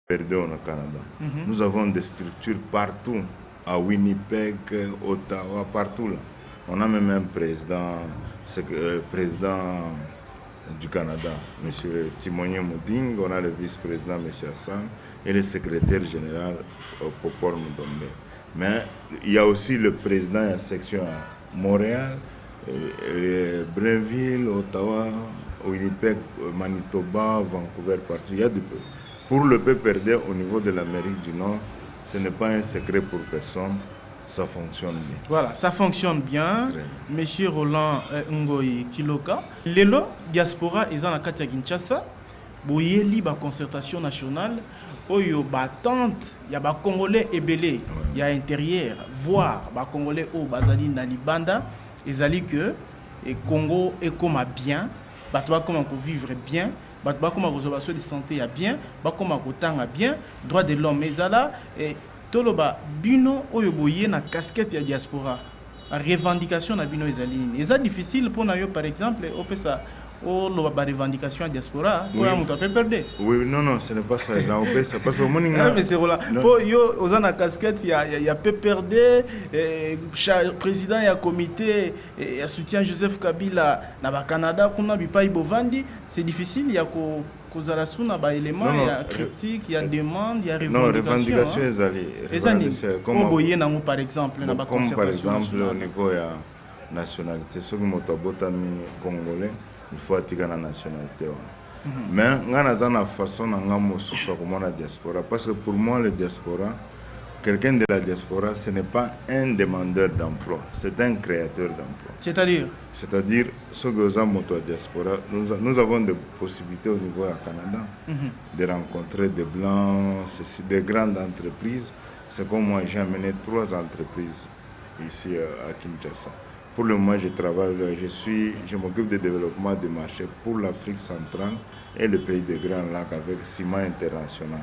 perdue au Canada. Nous avons des structures partout, à Winnipeg, Ottawa, partout là. On a même un président du Canada, M. Timonye Mouding, on a le vice-président M. Hassan et le secrétaire général Popor Moudombe. Mais il y a aussi le président de la section à Montréal, Blainville, Ottawa, Winnipeg, Manitoba, Vancouver, partout. Il y a du peu. Pour le PPRD au niveau de l'Amérique du Nord, ce n'est pas un secret pour personne. Ça fonctionne bien. Voilà, ça fonctionne bien. Monsieur Roland Ngoyi Kiloka. Lelo, diaspora, ils ont la Katia Kinshasa. Boyeli, ba concertation nationale. Oyo, ba tante, il y a ba Congolais ébélés. Il y a intérieur, voire ba Congolais au Bazali Nalibanda. Ils allaient que et Congo est comme bien. Ba toi comment vivre bien. Ba toi comment réservation de santé à bien. Ba comment autant à bien. Droit de l'homme, mais là et toloba bino oyo boye na casquette ya diaspora la revendication na bino ezali eza difficile pour na yo par exemple au fait ça o lo ba revendication ya diaspora oya muto a perdre. Oui, non, ce n'est pas ça. Là, ça passe au morning. Mais c'est voilà. Pour yo oza na casquette ya PPRD président ya comité ya soutien Joseph Kabila na ba Canada kuna bipai bovandi, c'est difficile il y a ko kozala suna ba élément il y a critique, il y a demande, il y a revendication. Revendication comme boye nango par exemple na ba comme par exemple au niveau ya nationalité soki moto abotami congolais il faut atika na nationalité. Mais ngana dans la façon nga mosusu komona diaspora parce que pour moi le diaspora, quelqu'un de la diaspora, ce n'est pas un demandeur d'emploi, c'est un créateur d'emploi. C'est-à-dire, ceux qui ont moto diaspora, nous avons des possibilités au niveau du Canada de rencontrer des blancs, des grandes entreprises. C'est comme moi, j'ai amené 3 entreprises ici à Kinshasa. Pour le moment, je travaille, je m'occupe du développement des marchés pour l'Afrique centrale et le pays des Grands Lacs avec Ciment International.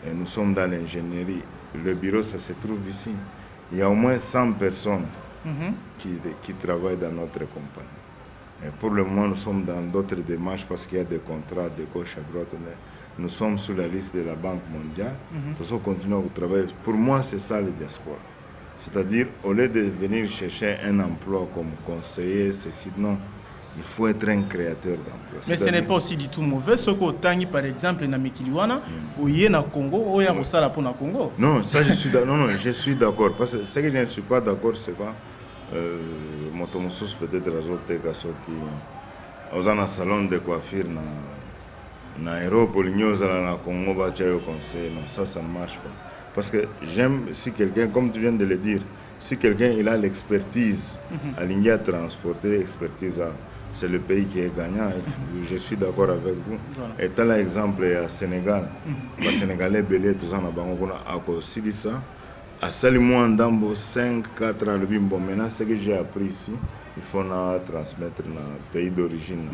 Et nous sommes dans l'ingénierie. Le bureau, ça se trouve ici. Il y a au moins 100 personnes qui travaillent dans notre compagnie. Et pour le moment, nous sommes dans d'autres démarches parce qu'il y a des contrats de gauche à droite. Nous sommes sur la liste de la Banque mondiale. Nous continuons à travailler. Pour moi, c'est ça le diaspora. C'est-à-dire, au lieu de venir chercher un emploi comme conseiller, ceci, non. Il faut être un créateur d'emploi. Mais ce n'est pas aussi du tout mauvais. Ce qu'on tani par exemple dans Mikiliwana, ou y na Congo, ou y a Moussala pour na Congo. Non, ça je suis d'accord. Parce que ce que je ne suis pas d'accord, c'est quoi Motomosos peut-être azote kasoki. Aux un salon de coiffure na aéroport na Congo ba chayo conseil. Non, ça ne marche pas. Parce que j'aime si quelqu'un, comme tu viens de le dire, si quelqu'un il a l'expertise à ligne à transporter, expertise à c'est le pays qui est gagnant. Je suis d'accord avec vous. Voilà. Et tel exemple au Sénégal, le Sénégalais belé tout ça na bango a aussi dit ça. À seulement dans 5-4 ans le bimbo. Maintenant ce que j'ai appris ici, il faut la transmettre dans le pays d'origine.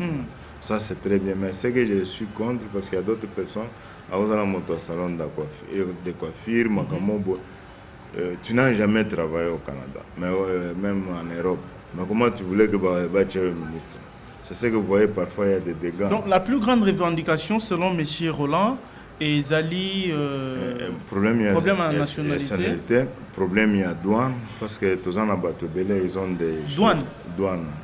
Ça c'est très bien. Mais ce que je suis contre parce qu'il y a d'autres personnes à un moto salon de coiffure, tu n'as jamais travaillé au Canada, mais même en Europe. Mais comment tu voulais que tu sois ministre? C'est ce que vous voyez parfois, il y a des dégâts. Donc la plus grande revendication selon M. Roland est Zali problème en nationalité. Problème il y a douane, parce que tous en Abatobele, ils ont des douane.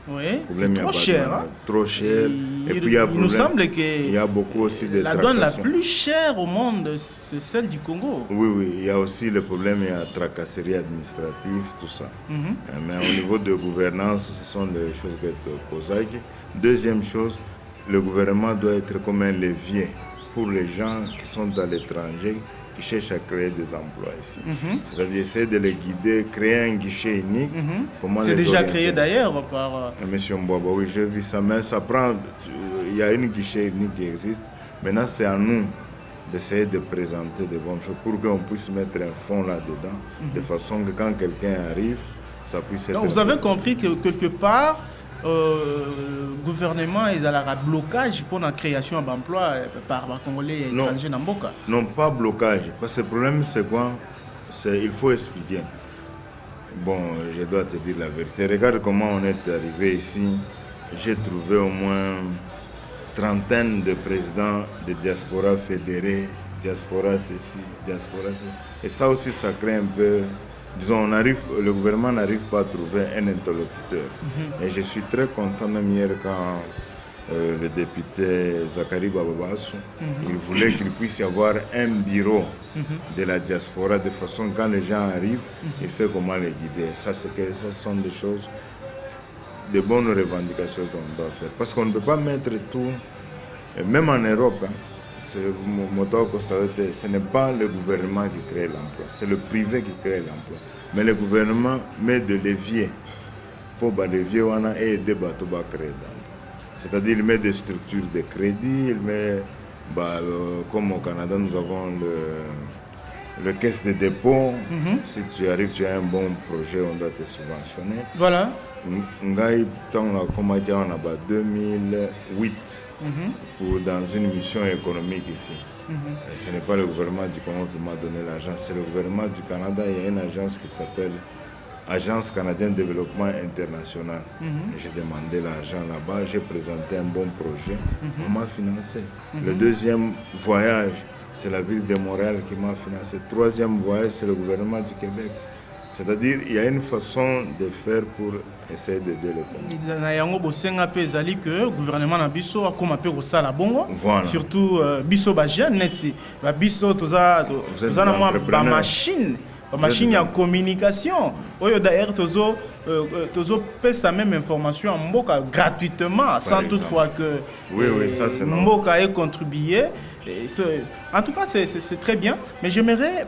Oui, c'est trop cher. Hein? Trop cher. Et puis il nous semble que il y a beaucoup aussi de la douane la plus chère au monde, c'est celle du Congo. Oui, il y a aussi le problème, il y a tracasserie administrative, tout ça. Mais au niveau de gouvernance, ce sont des choses que tu poses. Deuxième chose, le gouvernement doit être comme un levier pour les gens qui sont à l'étranger, qui cherchent à créer des emplois ici. C'est-à-dire essayer de les guider, créer un guichet unique. C'est déjà créé d'ailleurs par... Monsieur Mbouaba, oui, j'ai vu ça, mais ça prend... Il y a une guichet unique qui existe. Maintenant, c'est à nous d'essayer de présenter des bonnes choses pour qu'on puisse mettre un fond là-dedans, de façon que quand quelqu'un arrive, ça puisse être... Donc vous avez compris que quelque part, le gouvernement est dans le blocage pour la création d'emplois par les Congolais et étrangers dans Mboka. Non, pas blocage. Parce que le problème, c'est quoi? Il faut expliquer. Bon, je dois te dire la vérité. Regarde comment on est arrivé ici. J'ai trouvé au moins trentaine de présidents de diaspora fédérés diaspora ceci, diaspora ceci. Et ça aussi, ça crée un peu, disons, le gouvernement n'arrive pas à trouver un interlocuteur. Et je suis très content même hier quand le député Zakari Bababassou, il voulait qu'il puisse y avoir un bureau de la diaspora, de façon quand les gens arrivent, il sait comment les guider. Ça, ce sont des choses, de bonnes revendications qu'on doit faire. Parce qu'on ne peut pas mettre tout, même en Europe, ce n'est pas le gouvernement qui crée l'emploi, c'est le privé qui crée l'emploi. Mais le gouvernement met de levier pour levier et aider à créer l'emploi. C'est-à-dire il met des structures de crédit, il met, comme au Canada, nous avons le caisse de dépôt. Si tu arrives, tu as un bon projet, on doit te subventionner. Voilà. Comme on a 2008 dans une mission économique ici. Et ce n'est pas le gouvernement du Congo qui m'a donné l'argent, c'est le gouvernement du Canada. Il y a une agence qui s'appelle Agence canadienne de développement international. J'ai demandé l'argent là-bas, j'ai présenté un bon projet, on m'a financé. Le deuxième voyage, c'est la ville de Montréal qui m'a financé. Le troisième voyage, c'est le gouvernement du Québec. C'est-à-dire il y a une façon de faire pour essayer d'aider le Congo. Le gouvernement a biso a comme appelé au sala bongo. Surtout biso ba jeune ba biso toza na machine de communication. D'ailleurs tozo fait sa même information en mboka gratuitement sans toutefois que mboka ait contribué. En tout cas c'est très bien, mais j'aimerais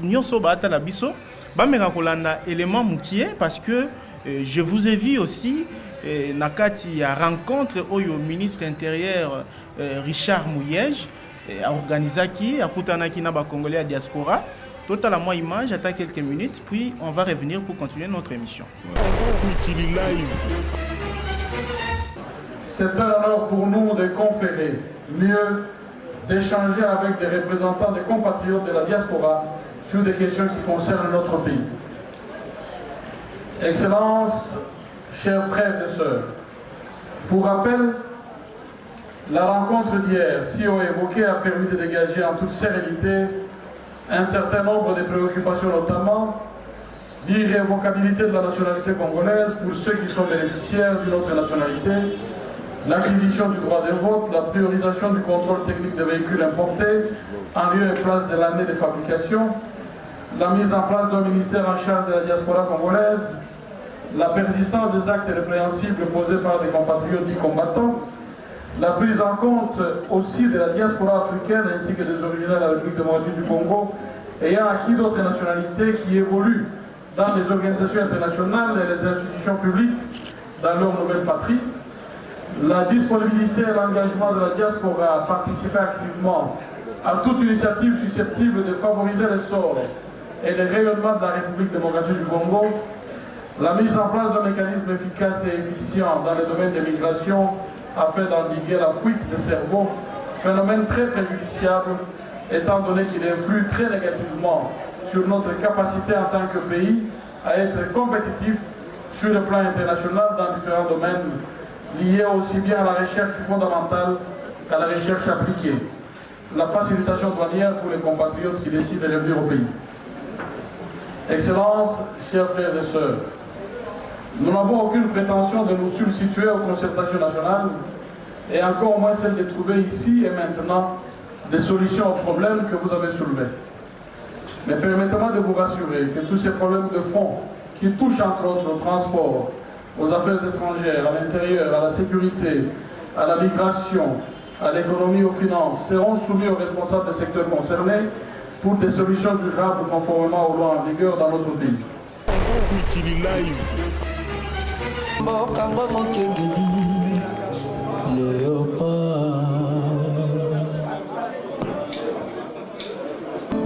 nyonso ba ta la biso bameka kolanda élément mukie parce que je vous ai vu aussi nakati ya rencontre au ministre intérieur Richard Mouyej a organisaki akutanaki na ba congolais à diaspora. Total à moi image, attends quelques minutes, puis on va revenir pour continuer notre émission. C'est un honneur pour nous de conférer, mieux d'échanger avec des représentants des compatriotes de la diaspora sur des questions qui concernent notre pays. Excellences, chers frères et sœurs, pour rappel, la rencontre d'hier, si on évoqué, a permis de dégager en toute sérénité un certain nombre de préoccupations, notamment l'irrévocabilité de la nationalité congolaise pour ceux qui sont bénéficiaires d'une autre nationalité, l'acquisition du droit de vote, la priorisation du contrôle technique des véhicules importés en lieu et place de l'année de fabrication, la mise en place d'un ministère en charge de la diaspora congolaise, la persistance des actes répréhensibles posés par des compatriotes dits combattants, la prise en compte aussi de la diaspora africaine ainsi que des originaires de la République démocratique du Congo ayant acquis d'autres nationalités qui évoluent dans les organisations internationales et les institutions publiques dans leur nouvelle patrie, la disponibilité et l'engagement de la diaspora à participer activement à toute initiative susceptible de favoriser l'essor et le rayonnement de la République démocratique du Congo, la mise en place d'un mécanisme efficace et efficient dans le domaine des migrations afin d'endiguer la fuite des cerveaux, phénomène très préjudiciable étant donné qu'il influe très négativement sur notre capacité en tant que pays à être compétitif sur le plan international dans différents domaines liés aussi bien à la recherche fondamentale qu'à la recherche appliquée. La facilitation douanière pour les compatriotes qui décident de revenir au pays. Excellences, chers frères et sœurs, nous n'avons aucune prétention de nous substituer aux concertations nationales et encore moins celle de trouver ici et maintenant des solutions aux problèmes que vous avez soulevés. Mais permettez-moi de vous rassurer que tous ces problèmes de fond qui touchent entre autres au transport, aux affaires étrangères, à l'intérieur, à la sécurité, à la migration, à l'économie, aux finances, seront soumis aux responsables des secteurs concernés pour des solutions durables conformément aux lois en vigueur dans notre pays.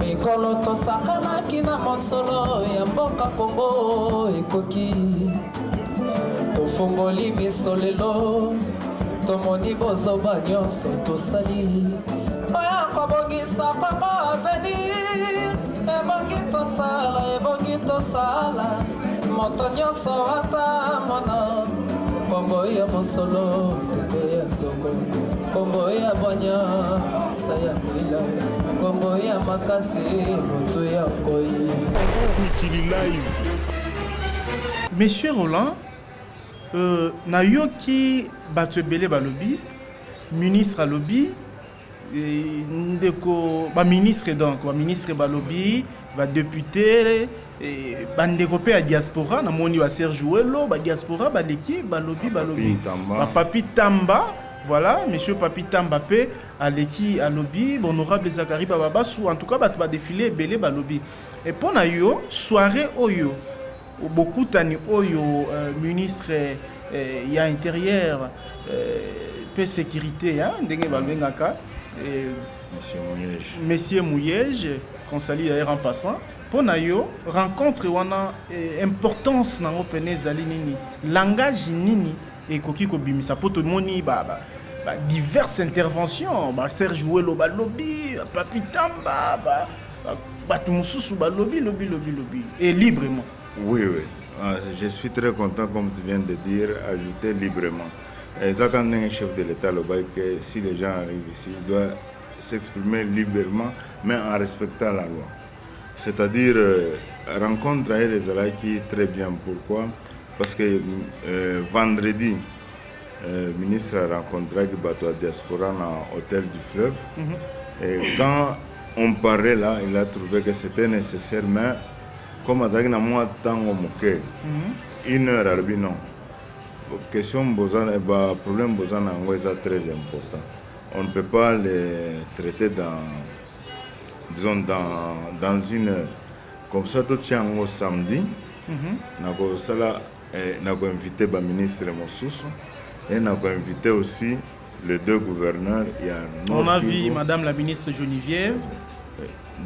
Mikolo tosakanaki na mosolo ya mboka Kongo ekoki tofongoli miso lelo tomoni bozoba nyonso tosali oya kobongisa Kongo avenir ebongi tosala moto nyonso atamona Kongo ya mosolo Kongo ya nzoko Kongo ya bwanya saya mwila kongo ya makasi moto ya koi. Monsieur Roland, nayoki bato ebele balobi, ministre alobi, ndeko ba ministre donc, ba ministre balobi, ba député, ba ndeko pe ya diaspora, na moni ba Serge Ouelo, ba diaspora ba leki balobi ba Papi Tamba, voilà, monsieur Papi Tamba pe aleki alobi, honorable Zakari Bababasu, en tout cas bato ba défilé ebele balobi. Et pour na yo soirée oyo beaucoup tani oyo ministre ya intérieur pe sécurité hein ndenge balengaka monsieur Mouyege qu'on salue d'ailleurs en passant pour na yo rencontre wana importance na opene zali nini langage nini ekoki ko bimisa poto moni ba diverses interventions ba Serge Ouelo ba lobby Papi Tamba ba tumususu ba lobby et librement. Oui. Je suis très content, comme tu viens de dire, ajouter librement. Et ça, quand un chef de l'État, que si les gens arrivent ici, ils doivent s'exprimer librement, mais en respectant la loi. C'est-à-dire, rencontre avec les Alaki très bien. Pourquoi? Parce que vendredi, le ministre a rencontré avec Bato Diaspora dans l'hôtel du Fleuve. Et quand on parlait là, il a trouvé que c'était nécessaire, mais comme on a dit, une heure à l'heure, non. Question problème est très important. On ne peut pas les traiter disons dans une heure. Comme ça, tout tient au samedi. On a invité le ministre Mossoussou et on a invité aussi les deux gouverneurs. On a vu Madame la ministre Geneviève.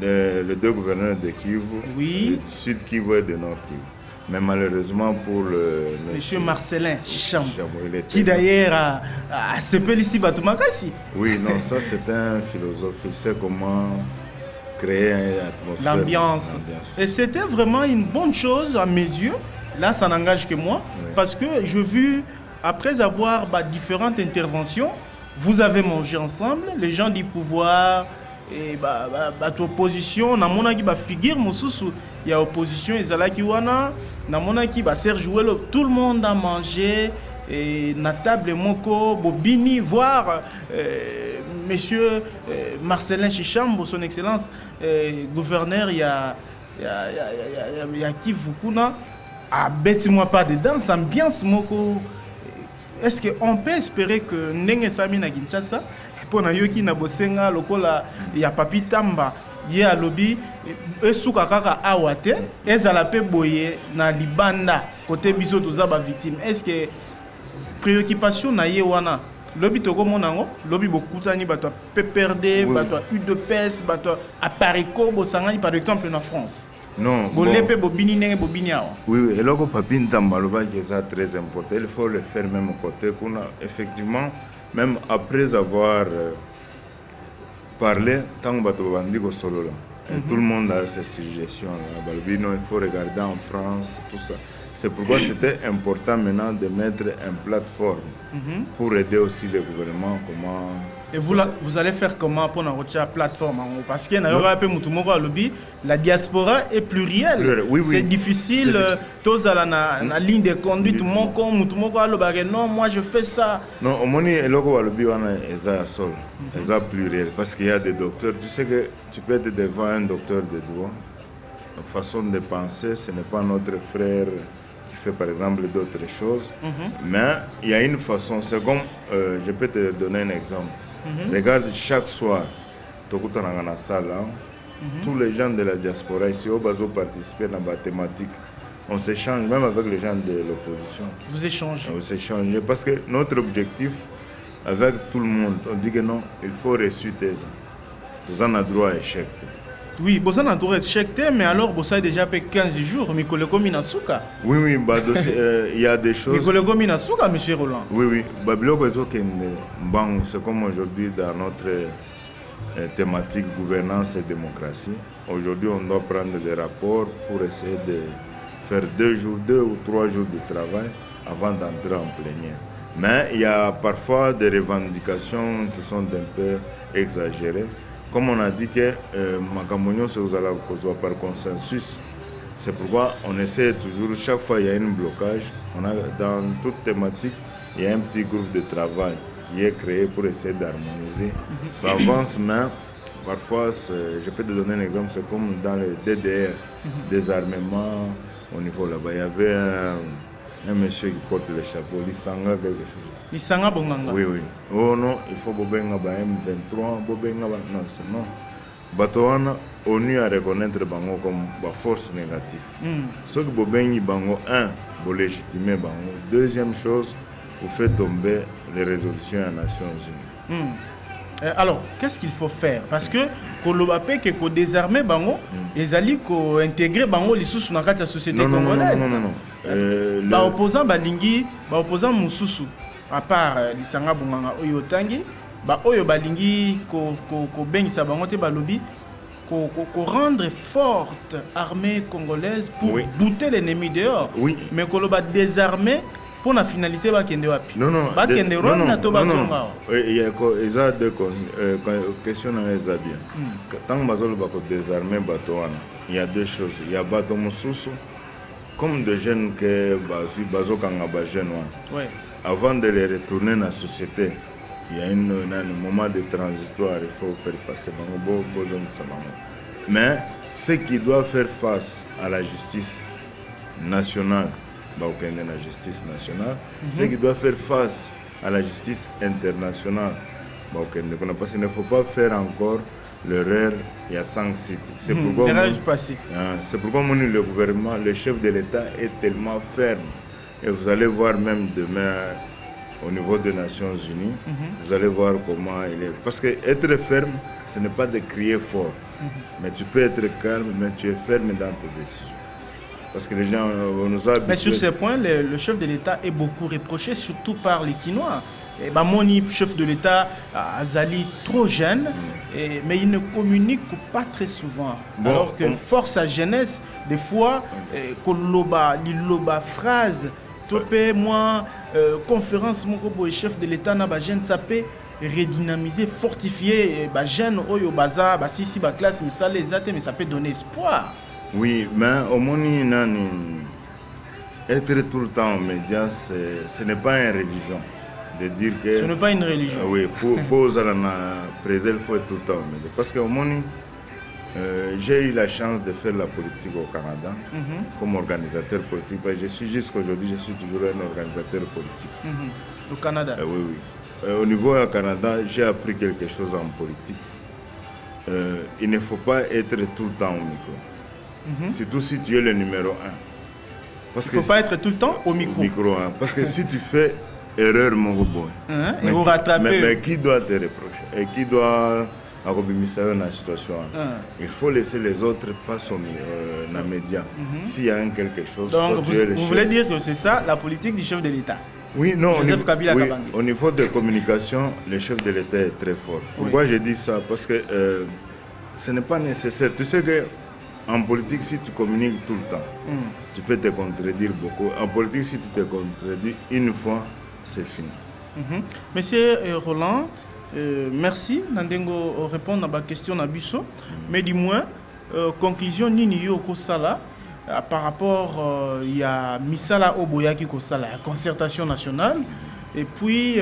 Les deux gouverneurs de Kivu, oui. Du Sud Kivu et de Nord Kivu. Mais malheureusement pour le monsieur Marcelin Chicham, qui d'ailleurs a sepelé ici Batumakasi. Oui, non, ça c'est un philosophe, il sait comment créer une atmosphère. L'ambiance. Et c'était vraiment une bonne chose à mes yeux. Là, ça n'engage que moi. Oui. Parce que j'ai vu, après avoir différentes interventions, vous avez mangé ensemble, les gens du pouvoir. Et opposition na monaki ba figure mosusu ya opposition ezalaki wana na monaki ba Serge Ouelo, tout le monde a mangé et na table moko bobini voir monsieur Marcelin Chicham, son excellence gouverneur ya Kivu kuna a bêti moi pas dedans ambiance moko. Est-ce qu'on peut espérer que ndenge sami na Kinshasa pour na yoki na bosenga lokola ya Papi Tamba ye alobi esuka kaka awate ezala pe boye na libanda côté biso toza ba victime? Est-ce que préoccupation na ye wana lobi toko monango lobi bokutani bato PPRD bato UDPS bato apariko bosangani par exemple na France? Non. Oui, et là, Papi Tamba c'est très important. Il faut le faire même côté qu'on a effectivement. Même après avoir parlé, tant que tout le monde a ces suggestions. Il faut regarder en France, tout ça. C'est pourquoi c'était important maintenant de mettre une plateforme pour aider aussi le gouvernement. Comment... Et vous allez faire comment pour notre plateforme? Parce que la diaspora est plurielle. Oui. C'est difficile. Tous à la ligne de conduite. Non, moi je fais ça. Non, au moins, c'est pluriel. Parce qu'il y a des docteurs. Tu sais que tu peux être devant un docteur de droit. La façon de penser, ce n'est pas notre frère qui fait par exemple d'autres choses. Mais il y a une façon. C'est comme, je peux te donner un exemple. Regarde, chaque soir, tous les gens de la diaspora ici au Bazo participent dans la thématique. On s'échange même avec les gens de l'opposition. Vous échangez? On s'échange parce que notre objectif avec tout le monde, on dit que non, il faut reçu tes ans. Vous en avez droit à échec. Oui, vous en avez droit à échec, mais alors vous avez déjà fait 15 jours, Mikole Kominasuka. Oui, il y a des choses. Mikole Kominasuka, monsieur Roland. Oui. C'est comme aujourd'hui dans notre thématique gouvernance et démocratie. Aujourd'hui, on doit prendre des rapports pour essayer de faire 2 ou 3 jours de travail avant d'entrer en plénière. Mais il y a parfois des revendications qui sont un peu exagérées. comme on a dit que Makamonio se vous allez par consensus, c'est pourquoi on essaie toujours, chaque fois il y a un blocage, dans toute thématique, il y a un petit groupe de travail qui est créé pour essayer d'harmoniser. Ça avance, mais parfois, je peux te donner un exemple, c'est comme dans le DDR, désarmement au niveau là-bas. Il y avait un monsieur qui porte le chapeau, Lisanga quelque chose. Lisanga Bonganga. Oui, oui. Oh non, il faut Bobenga M23, Bobenga, non, c'est non. Batoana, ONU à reconnaître Bango comme force négative. Ce que Bobengi Bango, vous légitimez Bango. Deuxième chose, vous faites tomber les résolutions des Nations Unies. Alors, qu'est-ce qu'il faut faire? Parce que Kolobapé que ko désarmer Bango, ils allaient ko intégrer Bango l'issous dans la société congolaise. Non. Ba opposant Balingi, ba opposant Moussousou, à part Lisanga Bonganga Oyo Tangi, ba Oyo Balingi ko bengisa Bango te balobi, ko rendre forte armée congolaise pour bouter l'ennemi dehors. Oui. Mais Koloba désarmer pour la finalité va kende wapi? Non. Il y a deux questions dans les habits. Tant que Bazolo va désarmer Batouana, il y a deux choses. Il y a Bato Moussousou, comme des jeunes que Bazo Kangaba jeunes. Avant de les retourner dans la société, il y a un moment de transitoire, il faut faire passer. Mais ceux qui doivent faire face à la justice nationale, la justice nationale, ceux qui doivent faire face à la justice internationale, parce qu'il ne faut pas faire encore l'erreur il y a 5 sites. C'est pourquoi le gouvernement, le chef de l'État est tellement ferme. Et vous allez voir même demain au niveau des Nations Unies, vous allez voir comment il est. Parce que être ferme, ce n'est pas de crier fort. Mais tu peux être calme, mais tu es ferme dans tes décisions. Parce que les gens nous ont. Mais sur ce point, le chef de l'État est beaucoup reproché, surtout par les Quinois. Moni, chef de l'État, Azali, trop jeune, mais il ne communique pas très souvent. Bon, alors que force sa jeunesse, des fois, l'iloba phrase, topé, moi, conférence, mon chef de l'État, ça peut redynamiser, fortifier, jeune, oyo, baza, si, classe, mais ça peut donner espoir. Oui, mais au moins, être tout le temps en médias, ce n'est pas une religion. De dire que, ce n'est pas une religion. Oui, pour préserver, il faut être tout le temps en médias. Parce qu'au moins, j'ai eu la chance de faire la politique au Canada comme organisateur politique. Je suis jusqu'aujourd'hui, je suis toujours un organisateur politique. Au Canada? Oui. Au niveau du Canada, j'ai appris quelque chose en politique. Il ne faut pas être tout le temps au micro. Surtout si tu es le numéro 1. Il ne faut pas être tout le temps au micro. Parce que si tu fais erreur, mon robot, et vous rattrapez. Mais qui doit te reprocher? Et qui doit accompagner dans la situation? Il faut laisser les autres passer dans les médias. S'il y a quelque chose. Donc vous voulez dire que c'est ça la politique du chef de l'État? Oui, non, au niveau de communication, le chef de l'État est très fort. Pourquoi je dis ça? Parce que ce n'est pas nécessaire. Tu sais que en politique, si tu communiques tout le temps, tu peux te contredire beaucoup. En politique, si tu te contredis une fois, c'est fini. Monsieur Roland, merci. Nandengo répondre à ma question Nabiso. Mais du moins, conclusion Nini Yoko Sala par rapport il y a Misala Oboyaki Kosala, la concertation nationale. Et puis,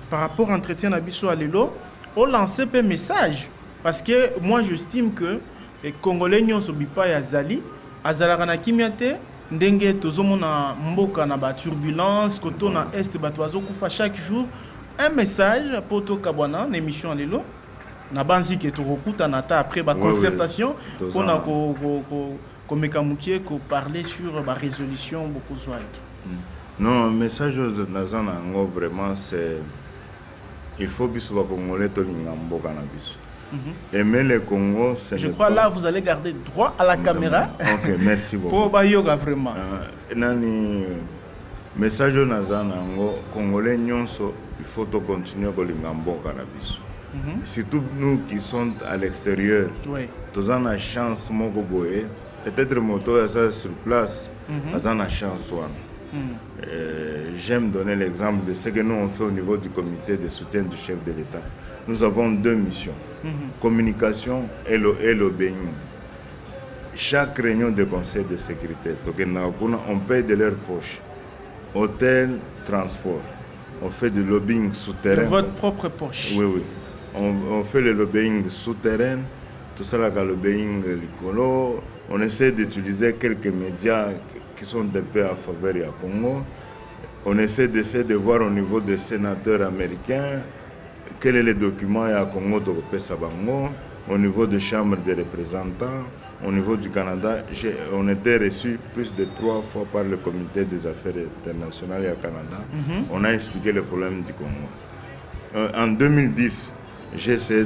par rapport à l'entretien Nabiso à Lelo, on lance un message. Parce que moi, j'estime que les Congolais n'ont pas Azali, Azalakana Kimiate, Ndenge Tozomona Mboka na ba turbulence, Koto na Est Batwazo Kufa chaque jour, un message pour Tokabwana, l'émission Lelo, na banzi ke Torokuta Nata après la concertation, pour na ko parler sur la résolution beaucoup soin. Non, le message aux Nazanango vraiment c'est il faut que les Congolais soient Mboka na biso. Aimer le Congo, je crois là vous allez garder droit à la caméra. Ok, merci beaucoup. Pour Bayoga vraiment. Nani message aux Nazanango Congolais nyonso, il faut continuer à Mboka na biso. Surtout nous qui sommes à l'extérieur. Nous avons la chance moko boye. Peut-être moto est sur place. Nous avons la chance. J'aime donner l'exemple de ce que nous on fait au niveau du comité de soutien du chef de l'État. nous avons deux missions. Communication et lobbying. Chaque réunion de conseil de sécurité, on paye de leur poche. Hôtel, transport. On fait du lobbying souterrain. De votre propre poche. Oui, oui. On fait le lobbying souterrain, tout ça, le lobbying rigolo. On essaie d'utiliser quelques médias qui sont un peu à faveur du Congo. On essaie de voir au niveau des sénateurs américains quel est le document à Congo de Sabango, au niveau des chambres des représentants, au niveau du Canada. On était reçu plus de 3 fois par le comité des affaires internationales au Canada. On a expliqué le problème du Congo. En 2010, j'ai essayé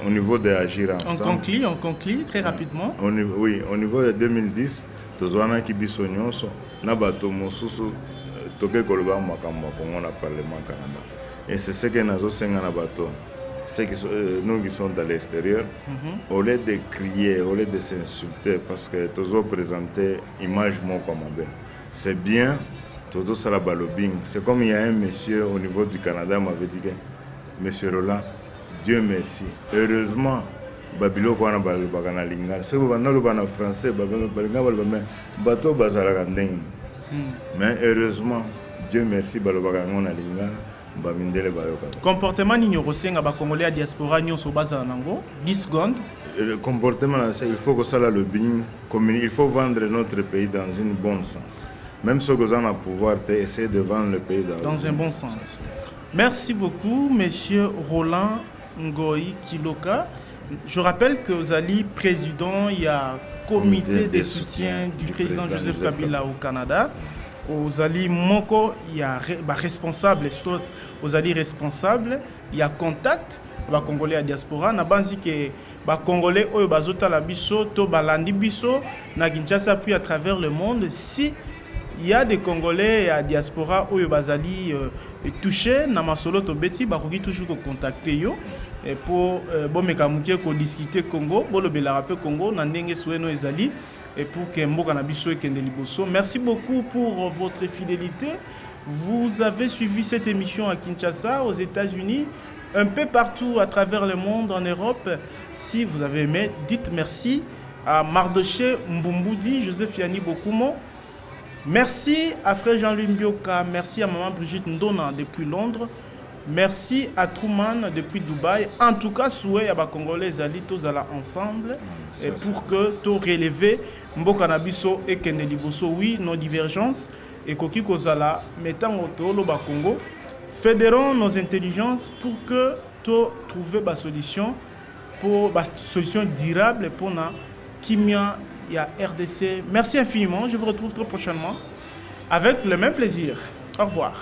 au niveau d'agir ensemble. On conclut très rapidement. Oui, au niveau de 2010, tozwana kibiso nyonso na bato mosusu toke koloba makambo Congo na parlement Canada. Et c'est ce que nazo senga na bato. Ceux qui sont, nous qui sont dans l'extérieur, au lieu de crier, au lieu de s'insulter, parce que toujours présenter image mon comme c'est bien, toujours ça la balobing. C'est comme il y a un monsieur au niveau du Canada m'avait dit que monsieur Roland, Dieu merci. Heureusement, Babilo kwana balobaka lingala. C'est que balobaka na français, balobaka mais bato bazalaka ndenge. Mais heureusement, Dieu merci balobaka na lingala. Comportement nini rosenga ba congolais à diaspora nyonso baza nango 10 secondes. Le comportement il faut que ça le bien il faut vendre notre pays dans une bonne sens. Même ceux qui ont le pouvoir essayer de vendre le pays dans un bon sens. Merci beaucoup monsieur Roland Ngoyi Kiloka. Je rappelle que vous allez président, il y a comité de soutien du président Joseph Kabila au Canada. Aux alliés Moko, il y a responsable, aux alliés responsables, il y a contact, les Congolais à diaspora, na banzi que les Congolais oyo bazota la biso, to balandi biso, na Kinshasa puis à travers le monde. Si il y a des Congolais à diaspora oyo bazali touchés, na masolo to beti, bakoki toujours contacter yo pour bon mekamuke ko discuter Congo, bon le belarape Congo, na ndenge soueno ezali. Et pour que Mboka Nabiso et Kende Liboso. Merci beaucoup pour votre fidélité. Vous avez suivi cette émission à Kinshasa, aux États-Unis, un peu partout à travers le monde, en Europe. Si vous avez aimé, dites merci à Mardoché Mbumboudi, Joseph Yani Bokumo. Merci à frère Jean-Louis Mbioka. Merci à maman Brigitte Ndona depuis Londres. Merci à Truman depuis Dubaï. En tout cas, souhait à Congolais Ali tous là ensemble et pour que tout relever Mboka Nabiso et Kende Liboso, oui, nos divergences et Koki Kozala mettant au le Congo, fédérons nos intelligences pour que tout trouver la solution pour solution durable pour na Kimia et à RDC. Merci infiniment. Je vous retrouve très prochainement avec le même plaisir. Au revoir.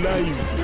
Live.